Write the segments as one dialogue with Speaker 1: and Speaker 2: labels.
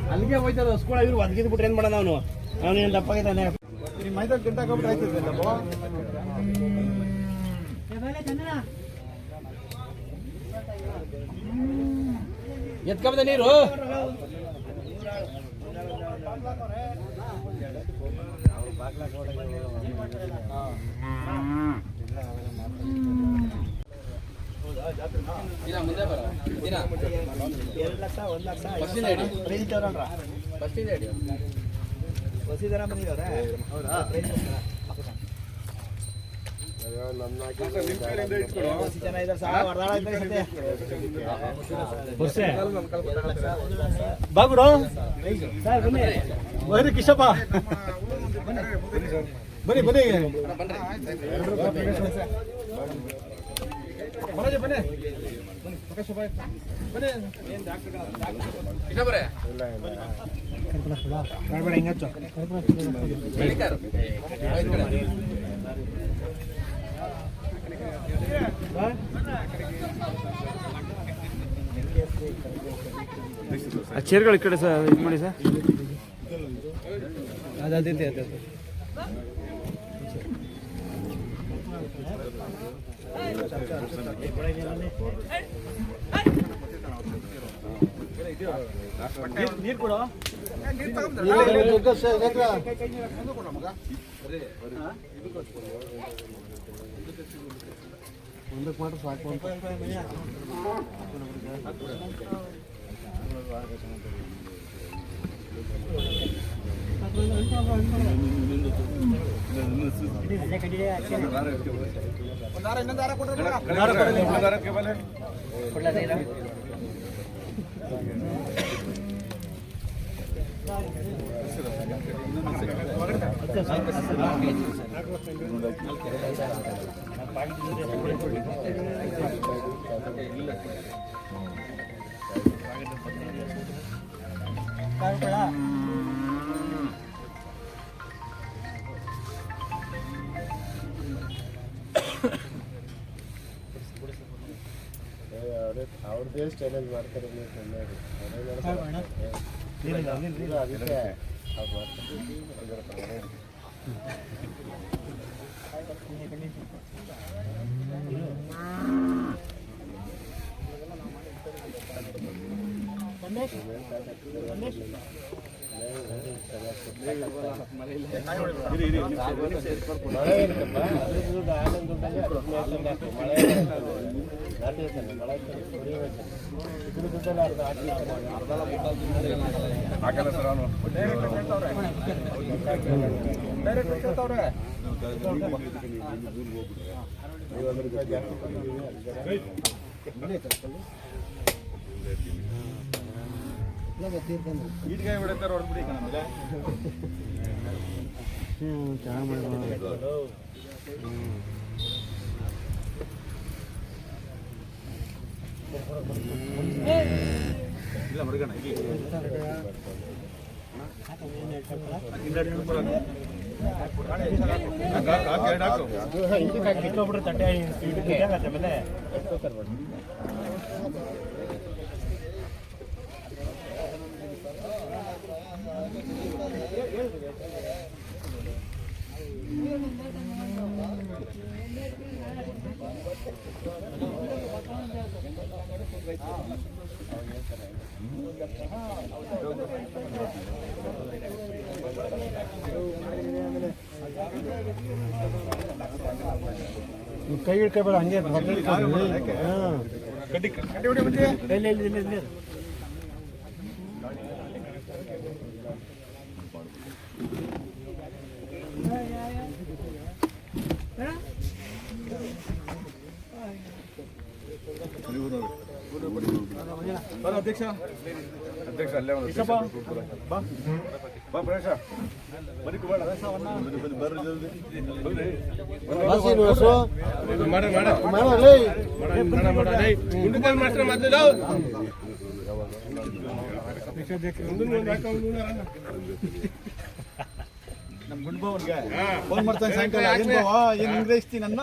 Speaker 1: ಅಲ್ಲಿಗೆ ಹೋಯ್ತದ ಸ್ಕೂಲ್ ಇವ್ರು ಒದಗಿದ್ ಬಿಟ್ರೆ ಏನ್ ಮಾಡೋಣ ಅವನು ಅವನೇನು ದಪ್ಪಾಗಿದ್ದಾನೆ
Speaker 2: ಮೈದಾನ ಗಂಟಾಗ್ಬಿಟ್ರೆ ಆಯ್ತದೆ
Speaker 1: ಎತ್ಕೊಂಬದ ನೀರು ಮುಂದೆ ಬರ
Speaker 2: 2 ಲಕ್ಷ 1 ಲಕ್ಷ ಫಸ್ಟ್ ಇದೆ ವಸೀದರ ಬಂದಿದ್ದಾರೆ ಹೌದಾ ಜನ ಇದ್ದಾರೆ ಬಾಗುರು ಬನ್ನಿ ಕಿಶಪ್ಪ ಬನ್ನಿ ಬನ್ನಿ ಬನ್ನಿ ಬನ್ನಿ
Speaker 1: ಆ ಚೇರ್ಗಳು ಈ ಕಡೆ ಸರ್ ಇದು ಮಾಡಿ ಸರ್
Speaker 2: ಅದೇ ನೀರು ಕೊಡು ಒಂದಕ್ಕೆ ಮಾತ್ರ ಸಾಕು ಅಂತ ಅವ್ರದ್ದೇ ಸ್ಟೈಲಲ್ಲಿ ಮಾಡ್ತಾರೆ ಈಟ್ಗಾಯಿ ಬಿಡುತ್ತಾರೆ ಹೊಡೆದ್ಬಿಡಿ ನಮಗೆ ಇಲ್ಲ ಮಡಗಣ ಕಿತ್ಕೊಬಿಟ್ರೆ ತಟ್ಟೆ ಆಮೇಲೆ ಕೈ ಹಿಡ್ಕೊಬೇಡ ಹಂಗೆ ಅಧ್ಯಕ್ಷ ಅಧ್ಯಕ್ಷ ಅಲ್ಲೇ ಬಾ ಪ್ರವೇಶ ಬನ್ನಿ ಮಾಡ ನಮ್ಮ ಗುಂಡ್ಬವನ್ಗೆ ಫೋನ್ ಮಾಡ್ತಾನೆ ಸಾಯಂಕಾಲ ಏನು ಬಾವ ಏನು ಇಂಗ್ರಹಿಸ್ತೀನಿ ನನ್ನ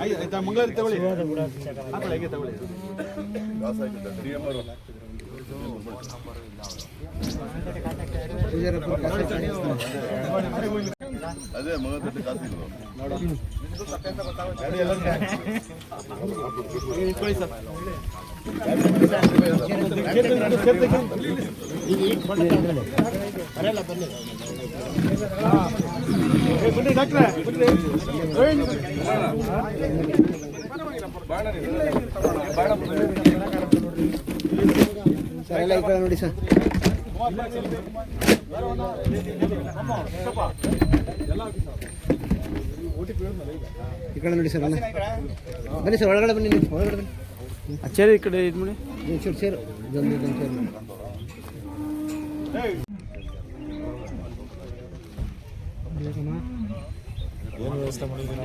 Speaker 2: ಆಯ್ತಾ ಮಂಗಳೂರು ತಗೊಳ್ಳಿ ಹಾಗೆ ತಗೊಳ್ಳಿ
Speaker 3: ಅದೇ ಮಗ ದೊಡ್ಡ ಕಾಸಿಲ್ಲ
Speaker 2: ಬನ್ನಿ ಡಾಕ್ಟ್ರೆ
Speaker 4: ಸರ್ ಎಲ್ಲ ಈ ಕಡೆ ನೋಡಿ ಸರ್ ಈ ಕಡೆ ನೋಡಿ ಸರ್ ಅಲ್ಲ ಬನ್ನಿ ಸರ್ ಒಳಗಡೆ ಬನ್ನಿ ನೀವು ಒಳಗಡೆ ಬನ್ನಿ
Speaker 1: ಚೇರ್ ಈ ಕಡೆ ಇದು ಮಾಡಿ
Speaker 4: ಚೇರು ಚೇರು ಜಲ್ದಿ ಚೇರು
Speaker 3: ಏನು ವ್ಯವಸ್ಥೆ ಮಾಡಿದ್ದೀನಿ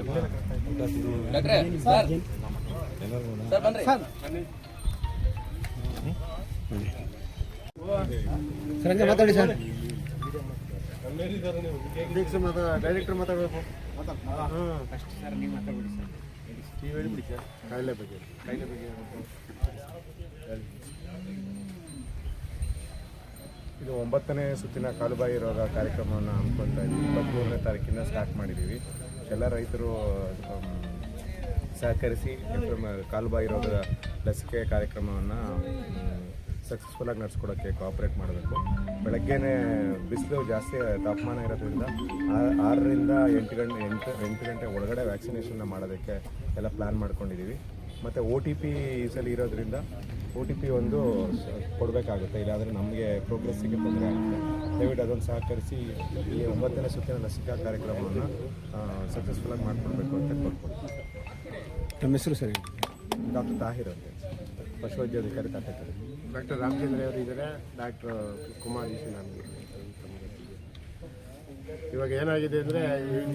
Speaker 4: ಸರ್ ಹಂಗೆ ಮಾತಾಡಿ ಸರ್
Speaker 2: ಡೈರೆಕ್ಟರ್ ಮಾತಾಡಬೇಕು
Speaker 3: ಕಾಯಿಲೆ ಬಗ್ಗೆ ಇದು 9ನೇ ಸುತ್ತಿನ ಕಾಲುಬಾಯಿ ರೋಗ ಕಾರ್ಯಕ್ರಮವನ್ನು ಹಮ್ಮಿಕೊಳ್ತಾ ಇದ್ದೀವಿ. 23ನೇ ತಾರೀಕಿಂದ ಸ್ಟಾರ್ಟ್ ಮಾಡಿದ್ದೀವಿ. ಎಲ್ಲ ರೈತರು ಸಹಕರಿಸಿ ಕಾಲುಬಾಯಿ ರೋಗದ ಲಸಿಕೆ ಕಾರ್ಯಕ್ರಮವನ್ನು ಸಕ್ಸಸ್ಫುಲ್ಲಾಗಿ ನಡೆಸ್ಕೊಡೋಕ್ಕೆ ಕೋಆಪ್ರೇಟ್ ಮಾಡಬೇಕು. ಬೆಳಗ್ಗೆನೇ ಬಿಸಿಲು ಜಾಸ್ತಿ ತಾಪಮಾನ ಇರೋದ್ರಿಂದ 6ರಿಂದ 8 ಗಂಟೆ ಒಳಗಡೆ ವ್ಯಾಕ್ಸಿನೇಷನ್ನ ಮಾಡೋದಕ್ಕೆ ಎಲ್ಲ ಪ್ಲ್ಯಾನ್ ಮಾಡ್ಕೊಂಡಿದ್ದೀವಿ. ಮತ್ತು OTP ಈ ಸಲ ಇರೋದ್ರಿಂದ OTP ಒಂದು ಕೊಡಬೇಕಾಗುತ್ತೆ, ಇಲ್ಲಾಂದರೆ ನಮಗೆ ಪ್ರೋಗ್ರೆಸ್ಸಿಗೆ ತೊಂದರೆ ಆಗುತ್ತೆ. ದಯವಿಟ್ಟು ಅದನ್ನು ಸಹಕರಿಸಿ ಈ 9ನೇ ಸುತ್ತಿನ ಲಸಿಕಾ ಕಾರ್ಯಕ್ರಮವನ್ನು ಸಕ್ಸಸ್ಫುಲ್ಲಾಗಿ ಮಾಡಿಕೊಡ್ಬೇಕು ಅಂತ ಕೋರ್ಕೊಡ್ತೀನಿ.
Speaker 4: ನಮ್ಮ ಹೆಸರು ಸರ್
Speaker 3: ಡಾಕ್ಟರ್ ತಾಹಿರ್ ಅಂತ ಪಶುವೈದ್ಯಾಧಿಕಾರಿ ತಾಟಕರಿ.
Speaker 5: ಡಾಕ್ಟರ್ ರಾಮಚಂದ್ರ ಅವರು ಇದ್ದಾರೆ, ಡಾಕ್ಟರ್ ಕುಮಾರ್ ನಾನು. ಇವಾಗ ಏನಾಗಿದೆ ಅಂದರೆ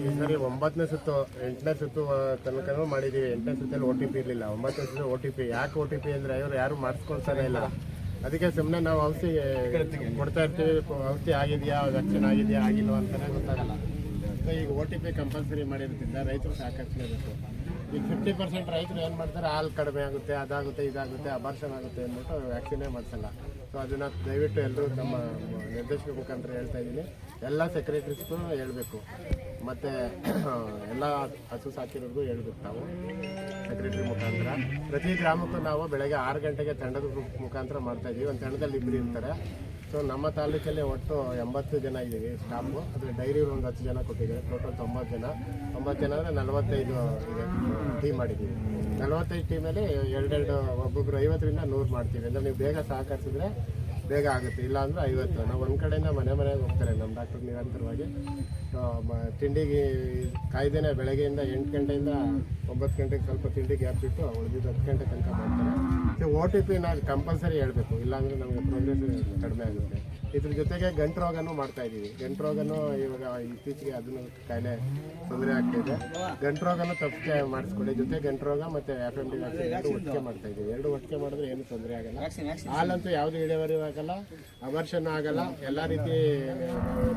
Speaker 5: ಈ ಸರಿ 9ನೇ ಸುತ್ತು 8ನೇ ಸುತ್ತು ತನಕ ಮಾಡಿದ್ದೀವಿ. 8ನೇ ಸುತ್ತಲ್ಲಿ OTP ಇರಲಿಲ್ಲ. 9ನೇ ಸುತ್ತು OTP. ಯಾಕೆ OTP ಅಂದರೆ ಇವರು ಯಾರು ಮಾಡಿಸ್ಕೊಳ್ತಾನೆ ಇಲ್ಲ. ಅದಕ್ಕೆ ಸುಮ್ಮನೆ ನಾವು ಔಷಧಿ ಕೊಡ್ತಾ ಇರ್ತೀವಿ. ಔಷಧಿ ಆಗಿದೆಯಾ, ವ್ಯಾಕ್ಸಿನ್ ಆಗಿದೆಯಾ, ಆಗಿಲ್ವಾ ಅಂತಲೇ ಗೊತ್ತಾಗಲ್ಲ. ಸೊ ಈಗ OTP ಕಂಪಲ್ಸರಿ ಮಾಡಿರೋದ್ರಿಂದ ರೈತರು ಸಹಕರಿಸಲೇಬೇಕು. ಈಗ 50% ರೈತರು ಏನು ಮಾಡ್ತಾರೆ, ಹಾಲು ಕಡಿಮೆ ಆಗುತ್ತೆ, ಅದಾಗುತ್ತೆ, ಇದಾಗುತ್ತೆ, ಅಬಾರ್ಷನ್ ಆಗುತ್ತೆ ಅಂದ್ಬಿಟ್ಟು ವ್ಯಾಕ್ಸಿನೇ ಮಾಡಿಸಲ್ಲ. ಸೊ ಅದನ್ನು ದಯವಿಟ್ಟು ಎಲ್ಲರೂ ನಮ್ಮ ನಿರ್ದೇಶಕ ಮುಖಾಂತರ ಹೇಳ್ತಾ ಇದ್ದೀನಿ. ಎಲ್ಲ ಸೆಕ್ರೆಟರಿಸ್ಗೂ ಹೇಳಬೇಕು, ಮತ್ತು ಎಲ್ಲ ಹಸು ಸಾಕಿರೋರ್ಗೂ ಹೇಳ್ಬೇಕು. ನಾವು ಸೆಕ್ರೆಟರಿ ಮುಖಾಂತರ ಪ್ರತಿ ಗ್ರಾಮಕ್ಕೂ ನಾವು ಬೆಳಗ್ಗೆ 6 ಗಂಟೆಗೆ ತಂಡದ ಮುಖಾಂತರ ಮಾಡ್ತಾಯಿದ್ದೀವಿ. ಒಂದು ತಂಡದಲ್ಲಿ 2 ಇರ್ತಾರೆ. ಸೊ ನಮ್ಮ ತಾಲೂಕಲ್ಲಿ ಒಟ್ಟು 80 ಜನ ಇದ್ದೀವಿ ಸ್ಟಾಫು. ಅದ್ರ ಡೈರಿ ಒಂದು 10 ಜನ ಕೊಟ್ಟಿದ್ದಾರೆ. ಟೋಟಲ್ 90 ಜನ. 90 ಜನ ಅಂದರೆ 45 ಟೀಮ್ ಮಾಡಿದ್ದೀವಿ. 45 ಟೀಮಲ್ಲಿ 2 ಒಬ್ಬೊಬ್ಬರು 50ರಿಂದ 100 ಮಾಡ್ತೀವಿ. ಅಂದರೆ ನೀವು ಬೇಗ ಸಹಕರಿಸಿದ್ರೆ ಬೇಗ ಆಗುತ್ತೆ, ಇಲ್ಲ ಅಂದರೆ 50. ನಾವು ಒಂದು ಕಡೆಯಿಂದ ಮನೆಗೆ ಹೋಗ್ತಾರೆ ನಮ್ಮ ಡಾಕ್ಟರ್ ನಿರಂತರವಾಗಿ. ತಿಂಡಿಗೆ ಕಾಯ್ದೇನೆ ಬೆಳಗ್ಗೆಯಿಂದ 8 ಗಂಟೆಯಿಂದ 9 ಗಂಟೆಗೆ ಸ್ವಲ್ಪ ತಿಂಡಿ ಗ್ಯಾಪ್ ಬಿಟ್ಟು ಉಳಿದಿದ್ದು 10 ಗಂಟೆ ತನಕ ಮಾಡ್ತಾರೆ. ಸೊ OTP ನಾವು ಕಂಪಲ್ಸರಿ ಹೇಳಬೇಕು, ಇಲ್ಲಾಂದರೆ ನಮಗೆ ಪ್ರೋಗ್ರೆಸ್ ಕಡಿಮೆ ಆಗುತ್ತೆ. ಇದ್ರ ಜೊತೆಗೆ ಗಂಟು ರೋಗನೂ ಮಾಡ್ತಾ ಇದ್ದೀವಿ. ಗಂಟು ರೋಗನೂ ಇವಾಗ ಇತ್ತೀಚೆಗೆ ಅದನ್ನು ಕಾಯಿಲೆ ತೊಂದರೆ ಆಗ್ತಾಯಿದೆ. ಗಂಟು ರೋಗನೂ ತಪ್ಪಿಗೆ ಮಾಡಿಸ್ಕೊಳ್ಳಿ. ಜೊತೆ ಗಂಟು ರೋಗ ಮತ್ತು FMD ವ್ಯಾಕ್ಸಿನ್ 2 ಒಟ್ಟಿಗೆ ಮಾಡ್ತಾ ಇದ್ದೀವಿ. 2 ಒಟ್ಟಿಗೆ ಮಾಡಿದ್ರೆ ಏನು ತೊಂದರೆ ಆಗಲ್ಲ. ಹಾಲಂತೂ ಯಾವುದು ಇಳುವರಿ ಆಗಲ್ಲ, ಅಬಾರ್ಷನ್ ಆಗಲ್ಲ. ಎಲ್ಲ ರೀತಿ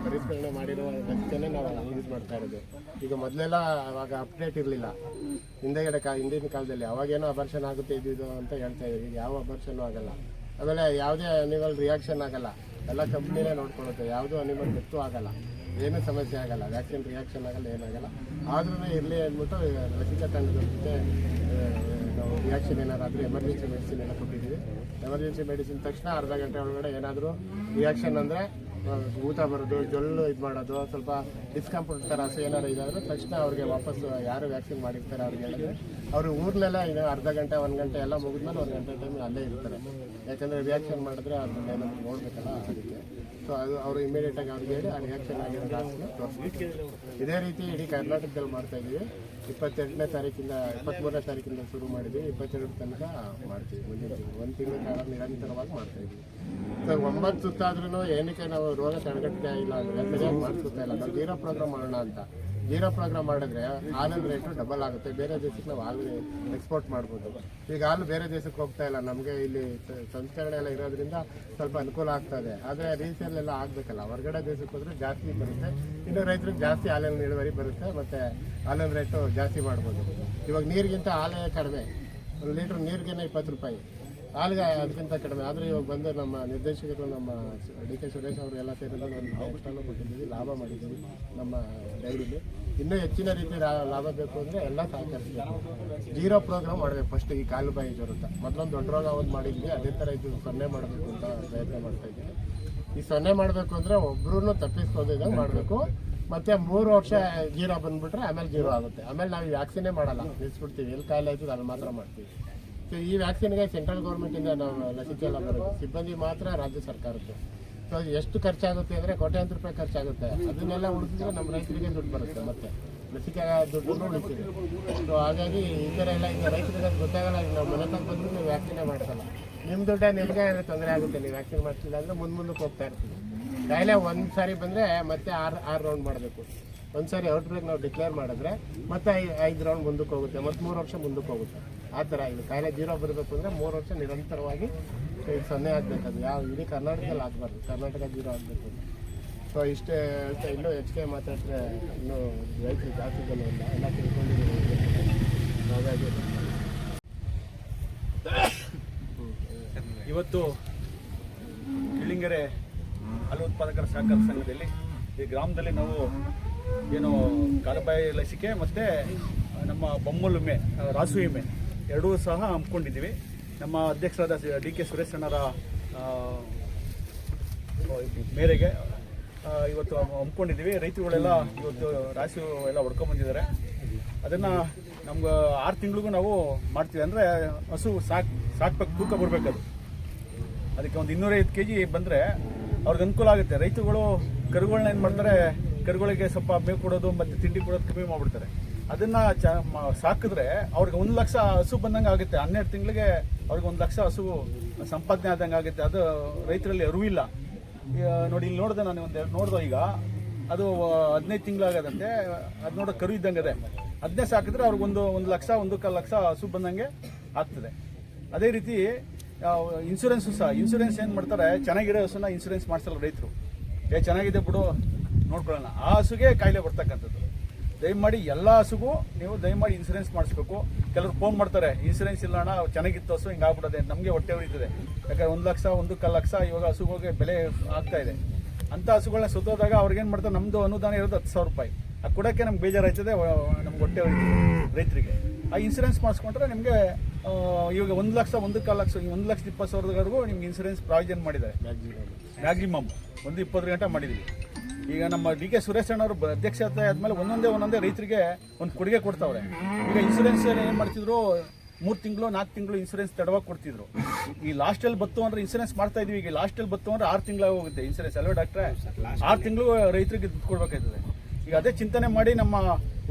Speaker 5: ಪರಿಷ್ಕರಣೆ ಮಾಡಿರೋ ಲಸಿಕೆನೇ ನಾವು ಯೂಸ್ ಮಾಡ್ತಾ ಇರೋದು. ಈಗ ಮೊದಲೆಲ್ಲ ಅವಾಗ ಅಪ್ಡೇಟ್ ಇರಲಿಲ್ಲ. ಹಿಂದಿನ ಕಾಲದಲ್ಲಿ ಅವಾಗೇನೋ ಅಬಾರ್ಷನ್ ಆಗುತ್ತೆ ಇದು ಅಂತ ಹೇಳ್ತಾ ಇದ್ದೀವಿ. ಈಗ ಯಾವ ಅಬಾರ್ಷನ್ನು ಆಗಲ್ಲ. ಆಮೇಲೆ ಯಾವುದೇ ಅನಿಮಲ್ ರಿಯಾಕ್ಷನ್ ಆಗಲ್ಲ. ಎಲ್ಲ ಕಂಪ್ನಿನೇ ನೋಡ್ಕೊಳ್ಳುತ್ತೆ. ಯಾವುದೂ ಅನಿಮಲ್ ಡೆತ್ತು ಆಗಲ್ಲ, ಏನೂ ಸಮಸ್ಯೆ ಆಗಲ್ಲ, ವ್ಯಾಕ್ಸಿನ್ ರಿಯಾಕ್ಷನ್ ಆಗಲ್ಲ, ಏನಾಗಲ್ಲ. ಆದ್ರೂ ಇರಲಿ ಅಂದ್ಬಿಟ್ಟು ಲಸಿಕಾ ತಂಡದ ಜೊತೆ ನಾವು ರಿಯಾಕ್ಷನ್ ಏನಾದರೂ ಎಮರ್ಜೆನ್ಸಿ ಮೆಡಿಸಿನ್ ಎಲ್ಲ ಕೊಟ್ಟಿದ್ದೀವಿ. ಎಮರ್ಜೆನ್ಸಿ ಮೆಡಿಸಿನ್ ತಕ್ಷಣ ಅರ್ಧ ಗಂಟೆ ಒಳಗಡೆ ಏನಾದರೂ ರಿಯಾಕ್ಷನ್ ಅಂದರೆ ಊತ ಬರೋದು, ಜೊಲ್ಲು ಇದು ಮಾಡೋದು, ಸ್ವಲ್ಪ ಡಿಸ್ಕಂಫರ್ಟ್ ಥರ ಏನಾರು ಇದಾದರೂ ತಕ್ಷಣ ಅವ್ರಿಗೆ ವಾಪಸ್ಸು ಯಾರು ವ್ಯಾಕ್ಸಿನ್ ಮಾಡಿರ್ತಾರೆ ಅವ್ರಿಗೆ ಹೇಳಿದ್ರೆ ಅವರು ಊರ್ನೆಲ್ಲ ಈಗ ಅರ್ಧ ಗಂಟೆ 1 ಗಂಟೆ ಎಲ್ಲ ಮುಗಿದ್ಮೇಲೆ 1 ಗಂಟೆ ಟೈಮ್ ಅಲ್ಲೇ ಇರ್ತಾರೆ. ಯಾಕಂದರೆ ರಿಯಾಕ್ಷನ್ ಮಾಡಿದ್ರೆ ಅದನ್ನ ಏನಾದರೂ ನೋಡಬೇಕಲ್ಲ, ಅದಕ್ಕೆ ಸೊ ಅದು ಅವರು ಇಮಿಡಿಯೇಟಾಗಿ ಅವ್ರಿಗೆ ಹೇಳಿ ಆ ರಿಯಾಕ್ಷನ್ ಆಗಿರೋ ಡಾಕ್ಸ್ನ ತೋರಿಸ್ತೀವಿ. ಇದೇ ರೀತಿ ಇಡೀ ಕರ್ನಾಟಕದಲ್ಲಿ ಮಾಡ್ತಾ ಇದ್ದೀವಿ. 28ನೇ ತಾರೀಕಿಂದ 23ನೇ ತಾರೀಕಿಂದ ಶುರು ಮಾಡಿದ್ವಿ, 22 ತನಕ ಮಾಡ್ತೀವಿ. ಮುಂದಿನ 1 ತಿಂಗಳ ಕಾಲ ನಿರಂತರವಾಗಿ ಮಾಡ್ತಾ ಇದ್ದೀವಿ. ಸೊ 9 ಸುತ್ತಾದ್ರೂ ಏನಕ್ಕೆ ನಾವು ರೋಗ ತಡೆಗಟ್ಟೆ ಇಲ್ಲ ಅಂದರೆ ಸರಿಯಾಗಿ ಮಾಡಿಸ್ತಾ ಇಲ್ಲ. ನಾವು ಜೀರೋ ಪ್ರೋಗ್ರಾಮ್ ಮಾಡೋಣ ಅಂತ ಜೀರೋ ಪ್ರೋಗ್ರಾಮ್ ಮಾಡಿದ್ರೆ ಹಾಲಿನ ರೇಟು ಡಬಲ್ ಆಗುತ್ತೆ. ಬೇರೆ ದೇಶಕ್ಕೆ ನಾವು ಹಾಲು ಎಕ್ಸ್ಪೋರ್ಟ್ ಮಾಡ್ಬೋದು. ಈಗ ಹಾಲು ಬೇರೆ ದೇಶಕ್ಕೆ ಹೋಗ್ತಾ ಇಲ್ಲ, ನಮಗೆ ಇಲ್ಲಿ ಸಂಸ್ಕರಣೆ ಎಲ್ಲ ಇರೋದ್ರಿಂದ ಸ್ವಲ್ಪ ಅನುಕೂಲ ಆಗ್ತದೆ. ಆದರೆ ರೀಸೇಲ್ ಎಲ್ಲ ಆಗಬೇಕಲ್ಲ, ಹೊರಗಡೆ ದೇಶಕ್ಕೆ ಹೋದರೆ ಜಾಸ್ತಿ ಬರುತ್ತೆ. ಇನ್ನು ರೈತರಿಗೆ ಜಾಸ್ತಿ ಹಾಲಿನ ಇಳುವರಿ ಬರುತ್ತೆ, ಮತ್ತು ಹಾಲಿನ ರೇಟು ಜಾಸ್ತಿ ಮಾಡ್ಬೋದು. ಇವಾಗ ನೀರಿಗಿಂತ ಹಾಲೇ ಕಡಿಮೆ, 1 ಲೀಟ್ರ್ ನೀರಿಗೇನೆ 20 ರೂಪಾಯಿ, ಹಾಲಿಗೆ ಅದಕ್ಕಿಂತ ಕಡಿಮೆ. ಆದರೆ ಇವಾಗ ಬಂದು ನಮ್ಮ ನಿರ್ದೇಶಕರು ನಮ್ಮ ಡಿ ಕೆ ಸುರೇಶ್ ಅವರು ಎಲ್ಲ ಸೇರಿದ ಒಂದು ಎಕ್ಸ್ಟ್ರಾನು ಕೊಟ್ಟಿದ್ದೀವಿ, ಲಾಭ ಮಾಡಿದ್ದೀವಿ ನಮ್ಮ ಡೈರಿಲಿ. ಇನ್ನೂ ಹೆಚ್ಚಿನ ರೀತಿ ಲಾಭ ಬೇಕು ಅಂದರೆ ಎಲ್ಲ ಸಹಕರಿಸಬೇಕು. ಜೀರೋ ಪ್ರೋಗ್ರಾಮ್ ಮಾಡಬೇಕು ಫಸ್ಟ್. ಈ ಕಾಲುಬಾಯಿ ಜ್ವರ ಮೊದಲೊಂದು ದೊಡ್ಡ ರೋಗ ಒಂದು ಮಾಡಿದ್ವಿ, ಅದೇ ಥರ ಇದು 0 ಮಾಡಬೇಕು ಅಂತ ಪ್ರಯತ್ನ ಮಾಡ್ತಾ ಇದ್ದೀವಿ. ಈ 0 ಮಾಡಬೇಕು ಅಂದರೆ ಒಬ್ಬರೂ ತಪ್ಪಿಸ್ಕೊಂಡಿದ್ದಂಗೆ ಮಾಡಬೇಕು. ಮತ್ತು 3 ವರ್ಷ ಜೀರೋ ಬಂದುಬಿಟ್ರೆ ಆಮೇಲೆ ಜೀರೋ ಆಗುತ್ತೆ. ಆಮೇಲೆ ನಾವು ವ್ಯಾಕ್ಸಿನೇ ಮಾಡಲ್ಲ, ನಿಲ್ಲಿಸ್ಬಿಡ್ತೀವಿ. ಎಲ್ಲಿ ಕಾಯಿಲೆ ಆಯ್ತದೆ ಅಲ್ಲಿ ಮಾತ್ರ ಮಾಡ್ತೀವಿ. ಸೊ ಈ ವ್ಯಾಕ್ಸಿನ್ಗೆ ಸೆಂಟ್ರಲ್ ಗೌರ್ಮೆಂಟಿಂದ ನಾವು ಲಸಿಕೆ ಎಲ್ಲ ಬರೋದು, ಸಿಬ್ಬಂದಿ ಮಾತ್ರ ರಾಜ್ಯ ಸರ್ಕಾರದ್ದು. ಸೊ ಎಷ್ಟು ಖರ್ಚಾಗುತ್ತೆ ಅಂದರೆ ಕೋಟ್ಯಾಂತರ ರೂಪಾಯಿ ಖರ್ಚಾಗುತ್ತೆ. ಅದನ್ನೆಲ್ಲ ಉಳಿಸಿದ್ರೆ ನಮ್ಮ ರೈತರಿಗೆ ದುಡ್ಡು ಬರುತ್ತೆ, ಮತ್ತು ಲಸಿಕೆ ದುಡ್ಡನ್ನು ಉಳಿಸಿದೆ. ಸೊ ಹಾಗಾಗಿ ಈ ಥರ ಎಲ್ಲ ಈಗ ರೈತರಿಗೆ ಅದು ಗೊತ್ತಾಗಲ್ಲ. ಈಗ ನಾವು ಮನೆ ತನಕ ಬಂದರೂ ನೀವು ವ್ಯಾಕ್ಸಿನೇ ಮಾಡಿಸಲ್ಲ. ನಿಮ್ಮ ದುಡ್ಡೇ ನಿಮಗೆ ತೊಂದರೆ ಆಗುತ್ತೆ. ನೀವು ವ್ಯಾಕ್ಸಿನ್ ಮಾಡಿಸಿಲ್ಲ ಅಂದರೆ ಮುಂದಕ್ಕೆ ಹೋಗ್ತಾ ಇರ್ತೀವಿ. ಕಾಯಿಲೆ ಒಂದು ಸಾರಿ ಬಂದರೆ ಮತ್ತೆ 6 ರೌಂಡ್ ಮಾಡಬೇಕು. ಒಂದು ಸಾರಿ ಔಟ್ಬ್ರೇಕ್ ನಾವು ಡಿಕ್ಲೇರ್ ಮಾಡಿದ್ರೆ ಮತ್ತೆ 5 ರೌಂಡ್ ಮುಂದಕ್ಕೆ ಹೋಗುತ್ತೆ, ಮತ್ತು 3 ವರ್ಷ ಮುಂದಕ್ಕೆ ಹೋಗುತ್ತೆ. ಆ ಥರ ಇದು ಕಾಯಿಲೆ ಜೀರೋ ಬರಬೇಕು ಅಂದರೆ 3 ವರ್ಷ ನಿರಂತರವಾಗಿ ಇದು 0 ಆಗಬೇಕು. ಅದು ಯಾವ ಇಡೀ ಕರ್ನಾಟಕದಲ್ಲಿ ಆಗಬಾರ್ದು, ಕರ್ನಾಟಕ ಜೀರೋ ಆಗಬೇಕು. ಸೊ ಇಷ್ಟೇ ಇನ್ನೂ ಹೆಚ್ಚಿಗೆ ಮಾತಾಡಿದ್ರೆ ಇನ್ನೂ ರೈತರು ಜಾಸ್ತಿ ಜನ ಇಲ್ಲ, ಎಲ್ಲ ತಿಳ್ಕೊಂಡಿದ್ದೀವಿ. ಹಾಗಾಗಿ
Speaker 2: ಇವತ್ತು ಕಿಳಿಂಗೆರೆ ಹಾಲು ಉತ್ಪಾದಕರ ಸಹಕಾರ ಸಂಘದಲ್ಲಿ ಈ ಗ್ರಾಮದಲ್ಲಿ ನಾವು ಏನು ಕಾಲುಬಾಯಿ ಲಸಿಕೆ ಮತ್ತು ನಮ್ಮ ಬೊಮ್ಮಲ್ ವಿಮೆ, ರಾಸು ವಿಮೆ ಎರಡೂ ಸಹ ಹಮ್ಮಿಕೊಂಡಿದ್ದೀವಿ. ನಮ್ಮ ಅಧ್ಯಕ್ಷರಾದ ಡಿ ಕೆ ಸುರೇಶ್ ಅಣ್ಣರ ಮೇರೆಗೆ ಇವತ್ತು ಹಮ್ಮಿಕೊಂಡಿದ್ದೀವಿ. ರೈತರುಗಳೆಲ್ಲ ಇವತ್ತು ರಾಸು ಎಲ್ಲ ಹೊಡ್ಕೊಂಬಂದಿದ್ದಾರೆ. ಅದನ್ನು ನಮ್ಗೆ 6 ತಿಂಗಳಿಗೂ ನಾವು ಮಾಡ್ತೀವಿ. ಅಂದರೆ ಹಸು ಸಾಕ್ಬೇಕು, ತೂಕ ಬರಬೇಕದು. ಅದಕ್ಕೆ ಒಂದು 205 kg ಬಂದರೆ ಅವ್ರಿಗೆ ಅನುಕೂಲ ಆಗುತ್ತೆ. ರೈತರುಗಳು ಕರುಗಳನ್ನ ಏನು ಮಾಡ್ತಾರೆ, ಕರುಗಳಿಗೆ ಸ್ವಲ್ಪ ಮೇವು ಕೊಡೋದು ಮತ್ತು ತಿಂಡಿ ಕೊಡೋದು ಕಮ್ಮಿ ಮಾಡಿಬಿಡ್ತಾರೆ. ಅದನ್ನು ಸಾಕಿದ್ರೆ ಅವ್ರಿಗೆ 1 ಲಕ್ಷ ಹಸು ಬಂದಂಗೆ ಆಗುತ್ತೆ. 12 ತಿಂಗಳಿಗೆ ಅವ್ರಿಗೆ 1 ಲಕ್ಷ ಹಸು ಸಂಪಾದನೆ ಆದಂಗೆ ಆಗುತ್ತೆ. ಅದು ರೈತರಲ್ಲಿ ಅರಿವಿಲ್ಲ. ನೋಡಿ ಇಲ್ಲಿ ನೋಡಿದೆ, ನಾನು ಒಂದು ನೋಡ್ದೆ ಈಗ, ಅದು 15 ತಿಂಗಳಾಗದಂತೆ. ಅದು ನೋಡೋ ಕರು ಇದ್ದಂಗೆ ಅದೇ. ಅದನ್ನೇ ಸಾಕಿದ್ರೆ ಅವ್ರಿಗೆ 1 ಲಕ್ಷ 1.25 ಲಕ್ಷ ಹಸು ಬಂದಂಗೆ ಆಗ್ತದೆ. ಅದೇ ರೀತಿ ಇನ್ಶೂರೆನ್ಸು ಸಹ, ಇನ್ಶೂರೆನ್ಸ್ ಏನು ಮಾಡ್ತಾರೆ, ಚೆನ್ನಾಗಿರೋ ಹಸುನ ಇನ್ಶೂರೆನ್ಸ್ ಮಾಡಿಸಲ್ಲ ರೈತರು. ಚೆನ್ನಾಗಿದೆ ಬಿಡು ನೋಡ್ಕೊಳ್ಳೋಣ, ಆ ಹಸುಗೆ ಕಾಯಿಲೆ ಬರ್ತಕ್ಕಂಥದ್ದು. ದಯಮಾಡಿ ಎಲ್ಲ ಹಸುಗೂ ನೀವು ದಯಮಾಡಿ ಇನ್ಶೂರೆನ್ಸ್ ಮಾಡಿಸ್ಬೇಕು. ಕೆಲವರು ಫೋನ್ ಮಾಡ್ತಾರೆ, ಇನ್ಶೂರೆನ್ಸ್ ಇಲ್ಲ ಅಣ್ಣ, ಚೆನ್ನಾಗಿತ್ತು ಹಸು, ಹಿಂಗೆ ಆಗ್ಬಿಡೋದೆ, ನಮಗೆ ಹೊಟ್ಟೆ ಉರಿತದೆ. ಯಾಕಂದ್ರೆ 1 ಲಕ್ಷ 1.25 ಲಕ್ಷ ಇವಾಗ ಹಸುಗಳಿಗೆ ಬೆಲೆ ಆಗ್ತಾ ಇದೆ. ಅಂಥ ಹಸುಗಳನ್ನ ಸುತ್ತೋದಾಗ ಅವ್ರಿಗೇನು ಮಾಡ್ತಾರೆ, ನಮ್ಮದು ಅನುದಾನ ಇರೋದು 10,000 ರೂಪಾಯಿ. ಅದು ಕೊಡೋಕ್ಕೆ ನಮ್ಗೆ ಬೇಜಾರಾಯ್ತದೆ, ನಮ್ಗೆ ಹೊಟ್ಟೆ ಉರಿತದೆ ರೈತರಿಗೆ. ಆ ಇನ್ಶೂರೆನ್ಸ್ ಮಾಡಿಸ್ಕೊಂಡ್ರೆ ನಿಮಗೆ ಇವಾಗ 1 ಲಕ್ಷ 1.25 ಲಕ್ಷ 1,20,000ವರೆಗೂ ನಿಮ್ಗೆ ಇನ್ಶೂರೆನ್ಸ್ ಪ್ರಾವಿಷನ್ ಮಾಡಿದ್ದಾರೆ. ಮ್ಯಾಕ್ಸಿಮಮ್ 120 ಗಂಟೆ ಮಾಡಿದ್ದೀವಿ. ಈಗ ನಮ್ಮ ಡಿ ಕೆ ಸುರೇಶ್ ಅಣ್ಣವರು ಅಧ್ಯಕ್ಷತೆ ಆದಮೇಲೆ ಒಂದೊಂದೇ ರೈತರಿಗೆ ಒಂದು ಕೊಡುಗೆ ಕೊಡ್ತಾವ್ರೆ. ಈಗ ಇನ್ಶೂರೆನ್ಸ್ ಏನು ಮಾಡ್ತಿದ್ರು, 3 ತಿಂಗಳು 4 ತಿಂಗಳು ಇನ್ಶೂರೆನ್ಸ್ ತಡವಾಗಿ ಕೊಡ್ತಿದ್ರು. ಈ ಲಾಸ್ಟಲ್ಲಿ ಬತ್ತು ಅಂದರೆ ಇನ್ಶೂರೆನ್ಸ್ ಮಾಡ್ತಾ ಇದೀವಿ. ಈಗ ಲಾಸ್ಟಲ್ಲಿ ಬತ್ತು ಅಂದರೆ 6 ತಿಂಗಳಾಗಿ ಹೋಗುತ್ತೆ ಇನ್ಶೂರೆನ್ಸ್. ಅಲ್ವೇ ಡಾಕ್ಟ್ರೆ? 6 ತಿಂಗಳು ರೈತರಿಗೆ ದುಡ್ಡು ಕೊಡ್ಬೇಕಾಯ್ತದೆ. ಈಗ ಅದೇ ಚಿಂತನೆ ಮಾಡಿ ನಮ್ಮ